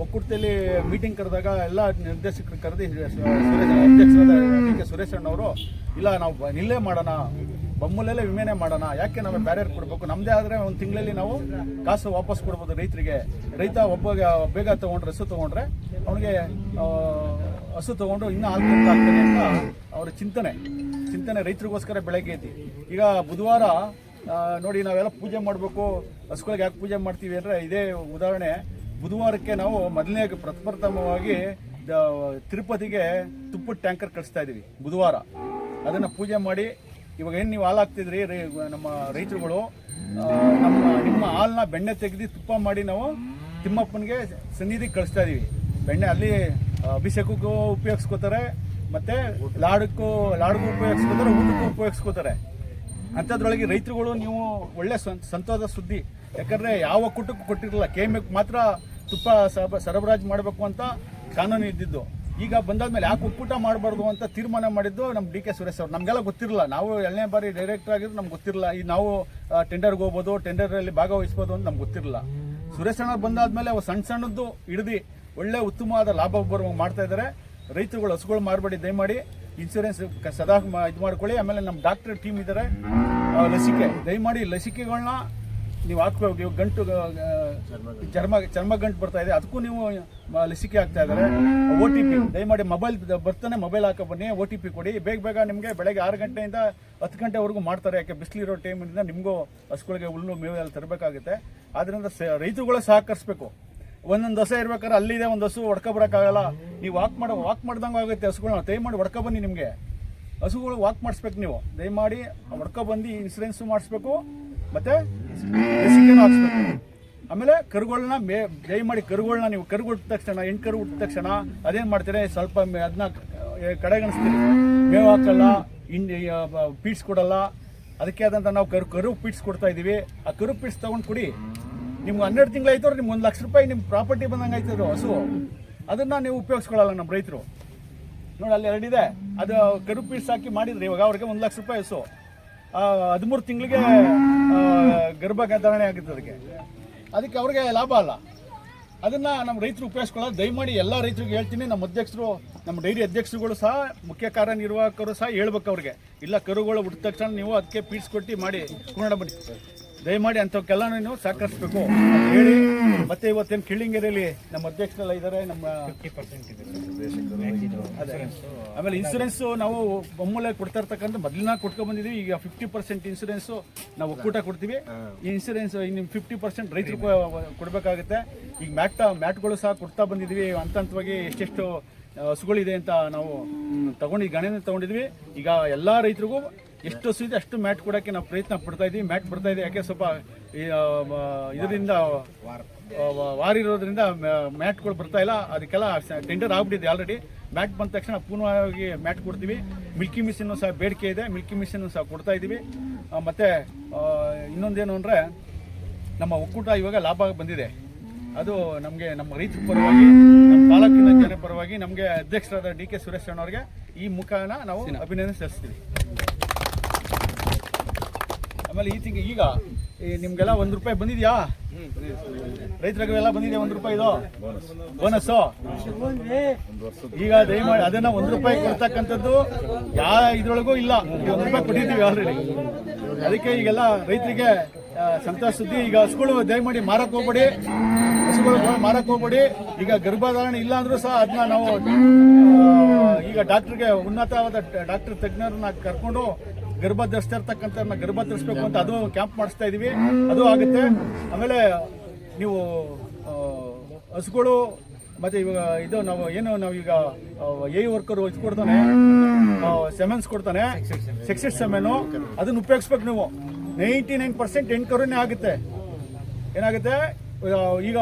Speaker 2: ಒಕ್ಕೂಟದಲ್ಲಿ ಮೀಟಿಂಗ್ ಕರೆದಾಗ ಎಲ್ಲ ನಿರ್ದೇಶಕರು ಕರೆದು ಅಧ್ಯಕ್ಷರಾದ ಡಿ ಕೆ ಸುರೇಶ್ ಅಣ್ಣವರು, ಇಲ್ಲ ನಾವು ನಿಲ್ಲೇ ಮಾಡೋಣ, ಬೊಮ್ಮಲಲ್ಲೇ ವಿಮೆನೇ ಮಾಡೋಣ, ಯಾಕೆ ನಾವು ಬೇರೆ ಕೊಡಬೇಕು, ನಮ್ಮದೇ ಆದರೆ 1 ತಿಂಗಳಲ್ಲಿ ನಾವು ಕಾಸು ವಾಪಸ್ ಕೊಡ್ಬೋದು ರೈತರಿಗೆ. ರೈತ ಬೇಗ ತೊಗೊಂಡ್ರೆ ಹಸು ತೊಗೊಂಡ್ರೆ ಅವನಿಗೆ ಹಸು ತೊಗೊಂಡು ಇನ್ನೂ ಹಾಲು ಆಗ್ತಾನೆ ಅಂತ ಅವರ ಚಿಂತನೆ ರೈತರಿಗೋಸ್ಕರ ಬೆಳಗ್ಗೆ ಐತಿ. ಈಗ ಬುಧವಾರ ನೋಡಿ, ನಾವೆಲ್ಲ ಪೂಜೆ ಮಾಡಬೇಕು, ಹಸುಗಳಿಗೆ ಯಾಕೆ ಪೂಜೆ ಮಾಡ್ತೀವಿ ಅಂದರೆ ಇದೇ ಉದಾಹರಣೆ. ಬುಧವಾರಕ್ಕೆ ನಾವು ಪ್ರಥಮವಾಗಿ ತಿರುಪತಿಗೆ ತುಪ್ಪದ ಟ್ಯಾಂಕರ್ ಕಳಿಸ್ತಾ ಇದ್ದೀವಿ ಬುಧವಾರ. ಅದನ್ನು ಪೂಜೆ ಮಾಡಿ, ಇವಾಗ ಏನು ನೀವು ಹಾಲು ಹಾಕ್ತಿದ್ರಿ ನಮ್ಮ ರೈತರುಗಳು, ನಿಮ್ಮ ಹಾಲನ್ನ ಬೆಣ್ಣೆ ತೆಗೆದು ತುಪ್ಪ ಮಾಡಿ ನಾವು ತಿಮ್ಮಪ್ಪನಿಗೆ ಸನ್ನಿಧಿಗೆ ಕಳಿಸ್ತಾ ಇದ್ದೀವಿ. ಬೆಣ್ಣೆ ಅಲ್ಲಿ ಅಭಿಷೇಕಕ್ಕೂ ಉಪಯೋಗಿಸ್ಕೋತಾರೆ, ಮತ್ತು ಲಾಡಕ್ಕೂ ಉಪಯೋಗಿಸ್ಕೋತಾರೆ, ಊಟಕ್ಕೂ ಉಪಯೋಗಿಸ್ಕೋತಾರೆ. ಅಂಥದ್ರೊಳಗೆ ರೈತರುಗಳು ನೀವು ಒಳ್ಳೆ ಸಂತೋಷ ಸುದ್ದಿ. ಯಾಕಂದರೆ ಯಾವ ಒಕ್ಕೂಟಕ್ಕೂ ಕೊಟ್ಟಿರಲಿಲ್ಲ, KMF ಮಾತ್ರ ತುಪ್ಪ ಸರಬರಾಜು ಮಾಡಬೇಕು ಅಂತ ಕಾನೂನು ಇದ್ದಿದ್ದು. ಈಗ ಬಂದಾದ್ಮೇಲೆ ಯಾಕೆ ಒಕ್ಕೂಟ ಮಾಡಬಾರ್ದು ಅಂತ ತೀರ್ಮಾನ ಮಾಡಿದ್ದು ನಮ್ಮ ಡಿ ಕೆ ಸುರೇಶ್ ಅವರು. ನಮಗೆಲ್ಲ ಗೊತ್ತಿರಲಿಲ್ಲ, ನಾವು 2ನೇ ಬಾರಿ ಡೈರೆಕ್ಟರ್ ಆಗಿದ್ದು ನಮ್ಗೆ ಗೊತ್ತಿರಲಿಲ್ಲ. ಈ ನಾವು ಟೆಂಡರ್ಗೆ ಹೋಗ್ಬೋದು, ಟೆಂಡರಲ್ಲಿ ಭಾಗವಹಿಸ್ಬೋದು ಅಂತ ನಮ್ಗೆ ಗೊತ್ತಿರಲಿಲ್ಲ. ಸುರೇಶ್ ಅಣ್ಣ ಬಂದಾದ್ಮೇಲೆ ಅವು ಸಣ್ಣದ್ದು ಹಿಡಿದು ಒಳ್ಳೆ ಉತ್ತಮವಾದ ಲಾಭ ಬರುವಂಗೆ ಮಾಡ್ತಾ ಇದ್ದಾರೆ. ರೈತರುಗಳು ಹಸುಗಳು ಮಾರಬೇಡಿ, ದಯಮಾಡಿ ಇನ್ಶೂರೆನ್ಸ್ ಸದಾ ಇದು ಮಾಡ್ಕೊಳ್ಳಿ. ಆಮೇಲೆ ನಮ್ಮ ಡಾಕ್ಟರ್ ಟೀಮ್ ಇದ್ದಾರೆ, ಲಸಿಕೆ ದಯಮಾಡಿ ಲಸಿಕೆಗಳನ್ನ ನೀವು ಹಾಕ್ಬೇಕು. ಇವಾಗ ಗಂಟು ಚರ್ಮ ಗಂಟು ಬರ್ತಾ ಇದೆ, ಅದಕ್ಕೂ ನೀವು ಲಸಿಕೆ ಹಾಕ್ತಾ ಇದ್ದಾರೆ. OTP ದಯಮಾಡಿ ಮೊಬೈಲ್ ಬರ್ತಾನೆ ಮೊಬೈಲ್ ಹಾಕೋ ಬನ್ನಿ, OTP ಕೊಡಿ. ಬೇಗ ನಿಮಗೆ ಬೆಳಗ್ಗೆ 6 ಗಂಟೆಯಿಂದ 10 ಗಂಟೆವರೆಗೂ ಮಾಡ್ತಾರೆ. ಯಾಕೆ ಬಿಸಿಲಿರೋ ಟೈಮಿಂದ ನಿಮಗೂ ಹಸುಗಳಿಗೆ ಹುಲ್ಲು ಮೇವು ಎಲ್ಲ ತರಬೇಕಾಗುತ್ತೆ. ಆದ್ದರಿಂದ ರೈತರುಗಳು ಸಹಕರಿಸಬೇಕು. ಒಂದೊಂದು ಹಸ ಇರ್ಬೇಕಾದ್ರೆ ಅಲ್ಲಿದೆ ಒಂದು ಹಸು ಹೊಡ್ಕೊಬರಕ್ಕಾಗಲ್ಲ, ನೀವು ವಾಕ್ ಮಾಡ್ದಂಗೆ ಆಗುತ್ತೆ ಹಸುಗಳನ್ನ. ದಯಮಾಡಿ ಹೊಡ್ಕೊ ಬನ್ನಿ, ನಿಮಗೆ ಹಸುಗಳು ವಾಕ್ ಮಾಡಿಸ್ಬೇಕು. ನೀವು ದಯಮಾಡಿ ಹೊಡ್ಕೊ ಬಂದು ಇನ್ಸೂರೆನ್ಸು ಮಾಡಿಸ್ಬೇಕು, ಮತ್ತೆ ಲಸಿಕೆನೂ ಹಾಕ್ಸ್ಬೇಕು. ಆಮೇಲೆ ಕರುಗಳನ್ನ ದಯಮಾಡಿ ಕರುಗಳನ್ನ ನೀವು ಕರು ಹುಟ್ಟಿದ ತಕ್ಷಣ, 8 ಕರು ಹುಟ್ಟಿದ ತಕ್ಷಣ ಅದೇನು ಮಾಡ್ತೀರಿ, ಸ್ವಲ್ಪ ಅದನ್ನ ಕಡೆಗಣಿಸ್ತೀರಿ, ಮೇವು ಹಾಕಲ್ಲ, ಪೀಡ್ಸ್ ಕೊಡಲ್ಲ. ಅದಕ್ಕೆ ಆದಂಥ ನಾವು ಕರು ಪೀಡ್ಸ್ ಕೊಡ್ತಾ ಇದ್ದೀವಿ. ಆ ಕರು ಪೀಡ್ಸ್ ತೊಗೊಂಡು ಕೊಡಿ. ನಿಮ್ಗೆ 12 ತಿಂಗಳಾಯ್ತು, ನಿಮ್ಗೆ 1 ಲಕ್ಷ ರೂಪಾಯಿ ನಿಮ್ಮ ಪ್ರಾಪರ್ಟಿ ಬಂದಂಗೆ ಆಯ್ತದು ಹಸು. ಅದನ್ನು ನೀವು ಉಪಯೋಗಿಸ್ಕೊಳ್ಳಲ್ಲ ನಮ್ಮ ರೈತರು. ನೋಡಿ ಅಲ್ಲಿ 2 ಇದೆ, ಅದು ಕರು ಪೀಡ್ಸ್ ಹಾಕಿ ಮಾಡಿದ್ರಿ. ಇವಾಗ ಅವ್ರಿಗೆ 1 ಲಕ್ಷ ರೂಪಾಯಿ ಹಸು 13 ತಿಂಗಳಿಗೆ ಗರ್ಭಧಾರಣೆ ಆಗುತ್ತೆ. ಅದಕ್ಕೆ ಅವ್ರಿಗೆ ಲಾಭ ಅಲ್ಲ. ಅದನ್ನು ನಮ್ಮ ರೈತರು ಉಪಯೋಗಿಸ್ಕೊಳ್ಳೋದು. ದಯಮಾಡಿ ಎಲ್ಲ ರೈತರಿಗೆ ಹೇಳ್ತೀನಿ, ನಮ್ಮ ಅಧ್ಯಕ್ಷರು, ನಮ್ಮ ಡೈರಿ ಅಧ್ಯಕ್ಷರುಗಳು ಸಹ, ಮುಖ್ಯ ಕಾರ್ಯನಿರ್ವಾಹಕರು ಸಹ ಹೇಳ್ಬೇಕು ಅವ್ರಿಗೆ, ಇಲ್ಲ ಕರುಗಳು ಹುಟ್ಟಿದ ತಕ್ಷಣ ನೀವು ಅದಕ್ಕೆ ಪೀಡ್ಸ್ ಕೊಟ್ಟು ಮಾಡಿ ಕೊಂಡ ಬನ್ನಿ. ದಯಮಾಡಿ ಅಂಥವಕ್ಕೆಲ್ಲ ನೀವು ಸಹಕರಿಸಬೇಕು ಅಂತ ಹೇಳಿ, ಮತ್ತೆ ಇವತ್ತೇನು ಕಿಳ್ಳಿಂಗೇರಿಯಲ್ಲಿ ನಮ್ಮ ಅಧ್ಯಕ್ಷರೆಲ್ಲ ಇದ್ದಾರೆ, ನಮ್ಮ 50% ಇದೆ. ಆಮೇಲೆ ಇನ್ಸೂರೆನ್ಸು ನಾವು ಒಮ್ಮೂಲೆ ಕೊಡ್ತಾ ಇರ್ತಕ್ಕಂಥ ಮೊದಲಿನ ಕೊಟ್ಕೊಂಡು ಬಂದಿದ್ದೀವಿ. ಈಗ 50% ಇನ್ಸೂರೆನ್ಸು ನಾವು ಒಕ್ಕೂಟ ಕೊಡ್ತೀವಿ. ಈ ಇನ್ಸೂರೆನ್ಸ್ ಇನ್ನು 50% ರೈತರು ಕೊಡಬೇಕಾಗುತ್ತೆ. ಈಗ ಮ್ಯಾಟ್ಗಳು ಸಹ ಕೊಡ್ತಾ ಬಂದಿದ್ದೀವಿ. ಹಂತವಾಗಿ ಎಷ್ಟೆಷ್ಟು ಹಸುಗಳಿದೆ ಅಂತ ನಾವು ಗಣನೆ ತಗೊಂಡಿದ್ವಿ. ಈಗ ಎಲ್ಲ ರೈತರಿಗೂ ಎಷ್ಟು ಹಸು ಇದೆ ಅಷ್ಟು ಮ್ಯಾಟ್ ಕೊಡೋಕ್ಕೆ ನಾವು ಪ್ರಯತ್ನ ಪಡ್ತಾ ಇದ್ದೀವಿ. ಮ್ಯಾಟ್ ಬರ್ತಾ ಇದೆ, ಯಾಕೆ ಸ್ವಲ್ಪ ಇದರಿಂದ ವಾರ ಇರೋದ್ರಿಂದ ಮ್ಯಾಟ್ಗಳು ಬರ್ತಾ ಇಲ್ಲ. ಅದಕ್ಕೆಲ್ಲ ಟೆಂಡರ್ ಆಗ್ಬಿಟ್ಟಿದೆ ಆಲ್ರೆಡಿ. ಮ್ಯಾಟ್ ಬಂದ ತಕ್ಷಣ ಪೂರ್ಣವಾಗಿ ಮ್ಯಾಟ್ ಕೊಡ್ತೀವಿ. ಮಿಲ್ಕಿ ಮಿಷನ್ನು ಸಹ ಬೇಡಿಕೆ ಇದೆ, ಮಿಲ್ಕಿ ಮಿಷನ್ನು ಸಹ ಕೊಡ್ತಾ ಇದ್ದೀವಿ. ಮತ್ತು ಇನ್ನೊಂದೇನು ಅಂದರೆ, ನಮ್ಮ ಒಕ್ಕೂಟ ಇವಾಗ ಲಾಭ ಬಂದಿದೆ. ಅದು ನಮಗೆ ನಮ್ಮ ರೈತರ ಪರವಾಗಿ, ನಮ್ಮ ತಾಲೂಕಿನ ಜನ ಪರವಾಗಿ, ನಮಗೆ ಅಧ್ಯಕ್ಷರಾದ ಡಿ ಕೆ ಸುರೇಶ್ ಅಣ್ಣವ್ರಿಗೆ ಈ ಮುಖಾನ ನಾವು ಅಭಿನಂದನೆ ಸಲ್ಲಿಸ್ತೀವಿ. ಆಮೇಲೆ ಈಗ ನಿಮ್ಗೆಲ್ಲ 1 ರೂಪಾಯಿ ಬಂದಿದ್ಯಾ? ರೈತರಿಗೆಲ್ಲ ಬಂದಿದೆ 1 ರೂಪಾಯಿ ಇದು ಬೋನಸ್ಸು. ಈಗ ದಯಮಾಡಿ ಅದನ್ನ 1 ರೂಪಾಯಿ ಕೊಡ್ತಕ್ಕಂಥದ್ದು ಯಾವ ಇದ್ರೊಳಗೂ ಇಲ್ಲ. 1 ರೂಪಾಯಿ ಕೊಟ್ಟಿದ್ದೀವಿ ಆಲ್ರೆಡಿ. ಅದಕ್ಕೆ ಈಗೆಲ್ಲ ರೈತರಿಗೆ ಸಂತೋಷ ಸುದ್ದಿ. ಈಗ ಹಸುಗಳು ದಯಮಾಡಿ ಮಾರಕ್ಕೆ ಹೋಗ್ಬೇಡಿ, ಹಸುಗಳು ಮಾರಕ್ಕೆ ಹೋಗ್ಬೇಡಿ. ಈಗ ಗರ್ಭಧಾರಣೆ ಇಲ್ಲ ಅಂದ್ರೂ ಸಹ ಅದನ್ನ ನಾವು ಈಗ ಡಾಕ್ಟರ್ಗೆ, ಉನ್ನತವಾದ ಡಾಕ್ಟರ್ ತಜ್ಞರನ್ನ ಕರ್ಕೊಂಡು ಗರ್ಭ ಧರಿಸ್ತಾ ಗರ್ಭ ಧರಿಸ್ಬೇಕು ಅಂತ ಅದು ಕ್ಯಾಂಪ್ ಮಾಡಿಸ್ತಾ ಇದೀವಿ. ಅದು ಆಗುತ್ತೆ. ಆಮೇಲೆ ನೀವು ಹಸುಗಳು ಮತ್ತೆ ಇವಾಗ ಇದು ನಾವೀಗ ವರ್ಕರ್ ಇದು ಕೊಡ್ತಾನೆ, ಸೆಮೆನ್ಸ್ ಕೊಡ್ತಾನೆ, ಸೆಕ್ಸೆಸ್ ಸೆಮೆನು, ಅದನ್ನ ಉಪಯೋಗಿಸ್ಬೇಕು ನೀವು. 99% ಹೆಣ್ಕರುನೇ ಆಗುತ್ತೆ. ಏನಾಗುತ್ತೆ ಈಗ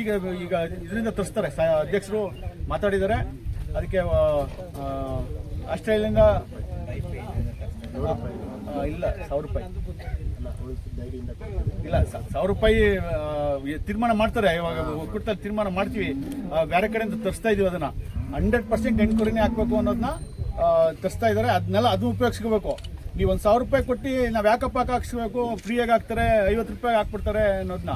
Speaker 2: ಈಗ ಈಗ ಇದರಿಂದ ತರಿಸ್ತಾರೆ. ಅಧ್ಯಕ್ಷರು ಮಾತಾಡಿದ್ದಾರೆ. ಅದಕ್ಕೆ ಆಸ್ಟ್ರೇಲಿಯಾದಿಂದ ಇಲ್ಲ 1000 ರೂಪಾಯಿ ಇಲ್ಲ 1000 ರೂಪಾಯಿ ತೀರ್ಮಾನ ಮಾಡ್ತಾರೆ. ಇವಾಗ ಒಕ್ಕೂಟದಲ್ಲಿ ತೀರ್ಮಾನ ಮಾಡ್ತೀವಿ, ಬೇರೆ ಕಡೆಯಿಂದ ತರಿಸ್ತಾ ಇದೀವಿ. ಅದನ್ನ 100% ಹೆಣ್ಕುರಿನೇ ಹಾಕ್ಬೇಕು ಅನ್ನೋದನ್ನ ತರಿಸ್ತಾ ಇದ್ದಾರೆ. ಅದನ್ನೆಲ್ಲ ಅದು ಉಪಯೋಗಿಸ್ಕೋಬೇಕು. ನೀವು 1000 ರೂಪಾಯಿ ಕೊಟ್ಟು ನಾವು ಯಾಕಪ್ಪ ಹಾಕ್ಸ್ಬೇಕು, ಫ್ರೀಯಾಗಿ ಹಾಕ್ತಾರೆ, 50 ರೂಪಾಯಿ ಹಾಕ್ಬಿಡ್ತಾರೆ ಅನ್ನೋದನ್ನ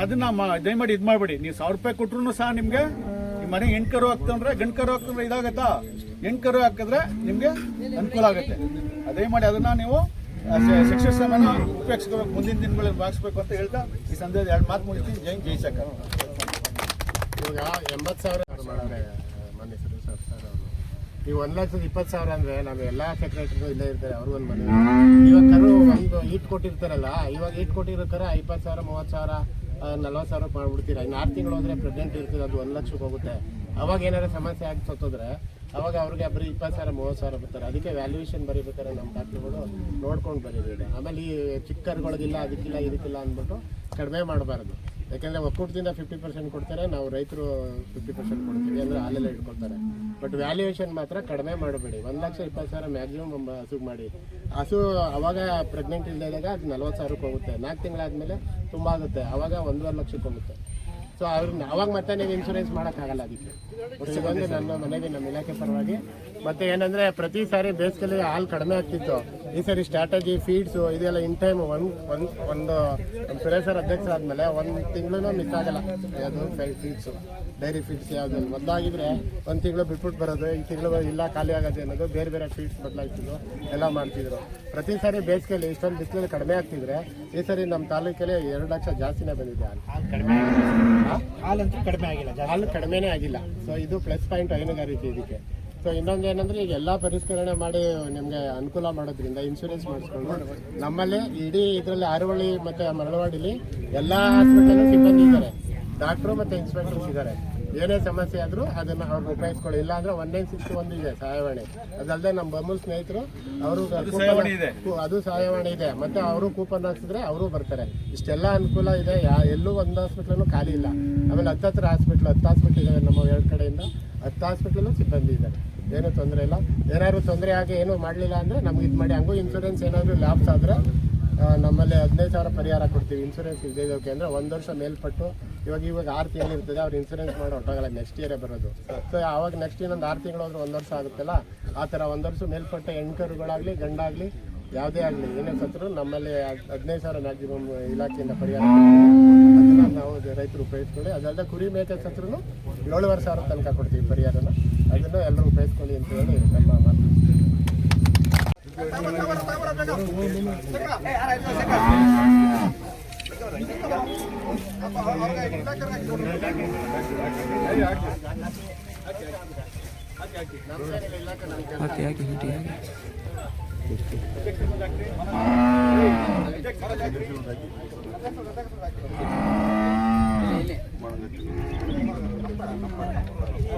Speaker 2: ಅದನ್ನ ದಯಮಾಡಿ ಇದು ಮಾಡಬೇಡಿ. ನೀವು 1000 ರೂಪಾಯಿ ಕೊಟ್ಟರು ಸಹ ನಿಮಗೆ ನಿಮ್ಮ ಮನೆಗೆ ಹೆಣ್ಕರು ಹಾಕ್ತಂದ್ರೆ, ಗಂಡ್ಕರು ಹಾಕ್ತಂದ್ರೆ ಇದಾಗತ್ತಾ? ಹೆಣ್ಕರು ಹಾಕಿದ್ರೆ ನಿಮಗೆ ಅನುಕೂಲ ಆಗುತ್ತೆ. ದಯಮಾಡಿ ಅದನ್ನ ನೀವು ಸೆಕ್ಷನ್ ಸೆಮೆನ ಉಪಯೋಗಿಸ್ಕೋಬೇಕು. ಮುಂದಿನ ದಿನಗಳಲ್ಲಿ ಭಾಗಿಸ್ಬೇಕು ಅಂತ ಹೇಳ್ತಾ ಈ ಸಂದೇಶ 2 ಮಾತು ಮುಗಿಸ್ತೀನಿ. ಜೈ ಶಂಕರ್.
Speaker 5: ಇವಾಗ 80,000 ಮಾಡೋರೆ ಮನೆ ಸರ್ ಅವರು. ಈಗ 1,20,000 ಅಂದರೆ ನಾವು ಎಲ್ಲ ಸೆಕ್ರೆಟರಿಗೂ ಇಲ್ಲೇ ಇರ್ತಾರೆ, ಅವ್ರಿಗೂ ಒಂದು ಮನೆ. ಇವಾಗ ಕರು ಒಂದು ಈಟ್ ಕೊಟ್ಟಿರ್ತಾರಲ್ಲ, ಇವಾಗ ಈಟ್ ಕೊಟ್ಟಿರೋ ಕರ 20,000, 30,000, 40,000 ಮಾಡ್ಬಿಡ್ತೀರ. ಇನ್ನು 6 ತಿಂಗಳು ಹೋದರೆ ಪ್ರೆಗ್ನೆಂಟ್ ಇರ್ತೀರ, ಅದು 1 ಲಕ್ಷಕ್ಕೆ ಹೋಗುತ್ತೆ. ಅವಾಗ ಏನಾದ್ರು ಸಮಸ್ಯೆ ಆಗಿ ಸತ್ತೋದ್ರೆ ಅವಾಗ ಅವ್ರಿಗೆ ಬರೀ 20,000, 30,000 ಬರ್ತಾರೆ. ಅದಕ್ಕೆ ವ್ಯಾಲ್ಯೂಯೇಷನ್ ಬರೀಬೇಕಾರೆ ನಮ್ಮ ಡಾಕ್ಟ್ರುಗಳು ನೋಡ್ಕೊಂಡು ಬರೀಬೇಕು. ಆಮೇಲೆ ಈ ಚಿಕ್ಕ ಕರುಗಳಿಗಿಲ್ಲ, ಅದಕ್ಕಿಲ್ಲ, ಇದಕ್ಕಿಲ್ಲ ಅಂದ್ಬಿಟ್ಟು ಕಡಿಮೆ ಮಾಡಬಾರ್ದು. ಯಾಕೆಂದರೆ ಒಕ್ಕೂಟದಿಂದ 50% ಕೊಡ್ತಾರೆ, ನಾವು ರೈತರು 50% ಕೊಡ್ತೀವಿ, ಅಂದರೆ ಹಾಲೆಲ್ಲ ಇಟ್ಕೊಳ್ತಾರೆ. ಬಟ್ ವ್ಯಾಲ್ಯೂಯೇಷನ್ ಮಾತ್ರ ಕಡಿಮೆ ಮಾಡಬೇಡಿ. 1,20,000 ಮ್ಯಾಕ್ಸಿಮಮ್ ಹಸುಗೆ ಮಾಡಿ. ಹಸು ಅವಾಗ ಪ್ರೆಗ್ನೆಂಟ್ ಇಲ್ಲದಾಗ ಅದು 40,000ಕ್ಕೆ ಹೋಗುತ್ತೆ. 4 ತಿಂಗಳಾದಮೇಲೆ ತುಂಬ ಆಗುತ್ತೆ, ಆವಾಗ 1.5 ಲಕ್ಷಕ್ಕೆ ಹೋಗುತ್ತೆ. ಸೊ ಸೊ ಅವ್ರನ್ನ ಅವಾಗ ಮತ್ತೆ ನೀವು ಇನ್ಶೂರೆನ್ಸ್ ಮಾಡೋಕ್ಕಾಗಲ್ಲ ಅದಕ್ಕೆ. ಇದೊಂದು ನನ್ನ ಮನೆಗೆ ನಮ್ಮ ಇಲಾಖೆ ಪರವಾಗಿ. ಮತ್ತು ಏನಂದರೆ ಪ್ರತಿ ಸಾರಿ ಬೇಸಿಗೆಯಲ್ಲಿ ಹಾಲು ಕಡಿಮೆ ಆಗ್ತಿತ್ತು. ಈ ಸರಿ ಸ್ಟ್ರಾಟಜಿ ಫೀಡ್ಸು ಇದೆಲ್ಲ ಇನ್ ಟೈಮ್ ಒಂದು ಸುರೇಶ್ ಸರ್ ಅಧ್ಯಕ್ಷ ಆದಮೇಲೆ 1 ತಿಂಗಳು ಮಿಸ್ ಆಗಲ್ಲ ಯಾವುದು ಫೀಡ್ಸು, ಡೈರಿ ಫೀಡ್ಸ್ ಯಾವುದು ಮೊದಲಾಗಿದ್ರೆ 1 ತಿಂಗಳು ಬಿಟ್ಬಿಟ್ಟು ಬರೋದು, ಈ ತಿಂಗಳು ಇಲ್ಲ ಖಾಲಿ ಆಗೋದು ಅನ್ನೋದು, ಬೇರೆ ಬೇರೆ ಫೀಡ್ಸ್ ಬದಲಾಯಿಸಿದ್ರು ಎಲ್ಲ ಮಾಡ್ತಿದ್ರು. ಪ್ರತಿ ಸಾರಿ ಬೇಸಿಗೆಯಲ್ಲಿ ಇಷ್ಟೊಂದು ಬಿಸಿಲಲ್ಲಿ ಕಡಿಮೆ ಆಗ್ತಿದ್ರೆ ಈ ಸರಿ ನಮ್ಮ ತಾಲೂಕಲ್ಲಿ 2 ಲಕ್ಷ ಜಾಸ್ತಿನೇ ಬಂದಿದೆ
Speaker 4: ಹಾಲಂತೂ ಕಡಿಮೆ ಆಗಿಲ್ಲ,
Speaker 5: ಹಾಲು ಕಡಿಮೆನೇ ಆಗಿಲ್ಲ. ಸೊ ಇದು ಪ್ಲಸ್ ಪಾಯಿಂಟ್ ಹೈನುಗಾರಿಕೆ ಇದಕ್ಕೆ. ಸೊ ಇನ್ನೊಂದು ಏನಂದರೆ ಈಗ ಎಲ್ಲ ಪರಿಷ್ಕರಣೆ ಮಾಡಿ ನಿಮಗೆ ಅನುಕೂಲ ಮಾಡೋದ್ರಿಂದ ಇನ್ಶೂರೆನ್ಸ್ ಮಾಡಿಸ್ಕೊಂಡು ನಮ್ಮಲ್ಲಿ ಇಡೀ ಇದರಲ್ಲಿ ಆರುವಳ್ಳಿ ಮತ್ತು ಮರಳವಾಡಿಲಿ ಎಲ್ಲ ಹಾಸ್ಪಿಟಲ್ ಸಿಬ್ಬಂದಿ ಇದ್ದಾರೆ, ಡಾಕ್ಟ್ರು ಮತ್ತು ಇನ್ಸ್ಪೆಕ್ಟರ್ಸ್ ಇದ್ದಾರೆ. ಏನೇ ಸಮಸ್ಯೆ ಆದರೂ ಅದನ್ನು ಅವ್ರಿಗೆ ಉಪಯೋಗಿಸ್ಕೊಳ್ಳಿ. ಇಲ್ಲ ಅಂದರೆ 1961 ಇದೆ ಸಹಾಯವಾಣಿ. ಅದಲ್ಲದೆ ನಮ್ಮ ಬಮೂಲ್ ಸ್ನೇಹಿತರು ಅವರು ಅದು ಸಹಾಯವಾಣಿ ಇದೆ, ಮತ್ತು ಅವರು ಕೂಪನ್ ಹಾಕ್ಸಿದ್ರೆ ಅವರು ಬರ್ತಾರೆ. ಇಷ್ಟೆಲ್ಲ ಅನುಕೂಲ ಇದೆ. ಎಲ್ಲೂ ಒಂದು ಹಾಸ್ಪಿಟ್ಲೂ ಖಾಲಿ ಇಲ್ಲ. ಆಮೇಲೆ 10 ಹಾಸ್ಪಿಟ್ಲ್ ಇದ್ದಾವೆ ನಮ್ಮ 2 ಕಡೆಯಿಂದ. 10 ಹಾಸ್ಪಿಟ್ಲಲ್ಲೂ ಸಿಬ್ಬಂದಿ ಇದ್ದಾರೆ, ಏನೂ ತೊಂದರೆ ಇಲ್ಲ. ಏನಾದರೂ ತೊಂದರೆ ಆಗಿ ಏನೂ ಮಾಡಲಿಲ್ಲ ಅಂದರೆ ನಮ್ಗೆ ಇದು ಮಾಡಿ. ಹಂಗೂ ಇನ್ಶೂರೆನ್ಸ್ ಏನಾದರೂ ಲ್ಯಾಬ್ಸ್ ಆದರೆ ನಮ್ಮಲ್ಲಿ 15,000 ಪರಿಹಾರ ಕೊಡ್ತೀವಿ ಇನ್ಶೂರೆನ್ಸ್ ಇದ್ದಕ್ಕೆ. ಅಂದರೆ 1 ವರ್ಷ ಮೇಲ್ಪಟ್ಟು ಇವಾಗ 6 ತಿಂಗಳು ಇರ್ತದೆ, ಅವ್ರು ಇನ್ಶೂರೆನ್ಸ್ ಮಾಡಿ ಹೊಟ್ಟೋಗಲ್ಲ, ನೆಕ್ಸ್ಟ್ ಇಯರೇ ಬರೋದು. ಸೊ ಆವಾಗ ನೆಕ್ಸ್ಟ್ ಇನ್ನೊಂದು 6 ತಿಂಗಳು ಹೋದ್ರೆ 1 ವರ್ಷ ಆಗುತ್ತಲ್ಲ, ಆ ಥರ 1 ವರ್ಷ ಮೇಲ್ಪಟ್ಟ ಹೆಣ್ಕರುಗಳಾಗಲಿ ಗಂಡಾಗಲಿ ಯಾವುದೇ ಆಗಲಿ ಏನೇ ಸತ್ರು ನಮ್ಮಲ್ಲಿ 15,000 ಮ್ಯಾಕ್ಸಿಮಮ್ ಇಲಾಖೆಯಿಂದ ಪರಿಹಾರ. ಅದನ್ನು ನಾವು ರೈತರು ಉಪಯೋಗಿಸ್ಕೊಳ್ಳಿ. ಅದಲ್ಲದೆ ಕುರಿ ಮೇಕೆ ಸತ್ರು 7,500 ತನಕ ಕೊಡ್ತೀವಿ ಪರಿಹಾರನ. ಅದನ್ನು ಎಲ್ಲರೂ ಉಪಯೋಗಿಸ್ಕೊಳ್ಳಿ ಅಂತ ಹೇಳಿ ನಮ್ಮ ಮಾತು.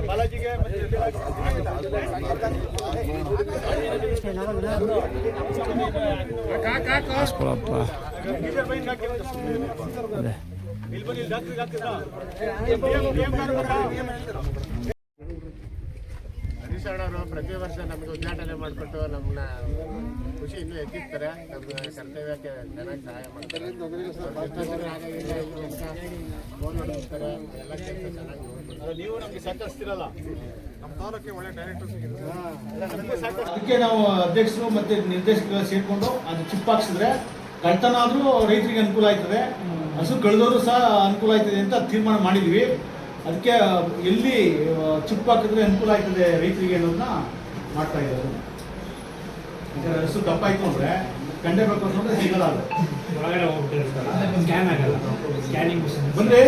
Speaker 2: ಬಾಲಾಜಿಗೆ
Speaker 5: ಹರೀಶ್ ಅಣ್ಣವರು ಪ್ರತಿ ವರ್ಷ ನಮಗೆ ಉದ್ಘಾಟನೆ ಮಾಡಿಕೊಟ್ಟು ನಮ್ಮನ್ನ ಖುಷಿ ಇನ್ನೂ ಹೆಚ್ಚಿಸ್ತಾರೆ. ನಮ್ಮ ಕರ್ತವ್ಯಕ್ಕೆ ಚೆನ್ನಾಗಿ ಸಹಾಯ ಮಾಡ್ತಾರೆ. ಫೋನ್ ಹೊಡಿಸ್ತಾರೆ, ಎಲ್ಲ ಕೆಲಸ ಚೆನ್ನಾಗಿ ನೋಡ್ತಾರೆ.
Speaker 2: ನೀವು ನಮಗೆ ಸಾಕಷ್ಟಿರಲ್ಲ, ನಮ್ಮ ತಾಲೂಕಿಗೆ ಒಳ್ಳೆ ಡೈರೆಕ್ಟರ್ಸ್
Speaker 6: ಅದಕ್ಕೆ ನಾವು ಅಧ್ಯಕ್ಷರು ಮತ್ತು ನಿರ್ದೇಶಕರು ಸೇರಿಕೊಂಡು ಅದು ಚಿಪ್ ಹಾಕ್ಸಿದ್ರೆ ಕಳ್ತನ ಆದರೂ ರೈತರಿಗೆ ಅನುಕೂಲ ಆಯ್ತದೆ, ಹಸು ಕಳೆದವರು ಸಹ ಅನುಕೂಲ ಆಯ್ತದೆ ಅಂತ ತೀರ್ಮಾನ ಮಾಡಿದ್ವಿ. ಅದಕ್ಕೆ ಎಲ್ಲಿ ಚಿಪ್ ಹಾಕಿದ್ರೆ ಅನುಕೂಲ ಆಯ್ತದೆ ರೈತರಿಗೆ ಅನ್ನೋದನ್ನ ಮಾಡ್ತಾ ಇದ್ದಾರೆ. ಹಸು ದಪ್ಪ ಆಯ್ತು ಅಂದರೆ ಕಂಡೇ ಬೇಕು ಅಂತಂದ್ರೆ ಸಿಗಲ್ಲ, ಅದು ಒಳಗಡೆ ಹೋಗ್ಬಿಟ್ಟಿರ್ತಾರೆ, ಸ್ಕ್ಯಾನ್ ಆಗಲ್ಲ, ಸ್ಕ್ಯಾನಿಂಗ್ ಬಂದರೆ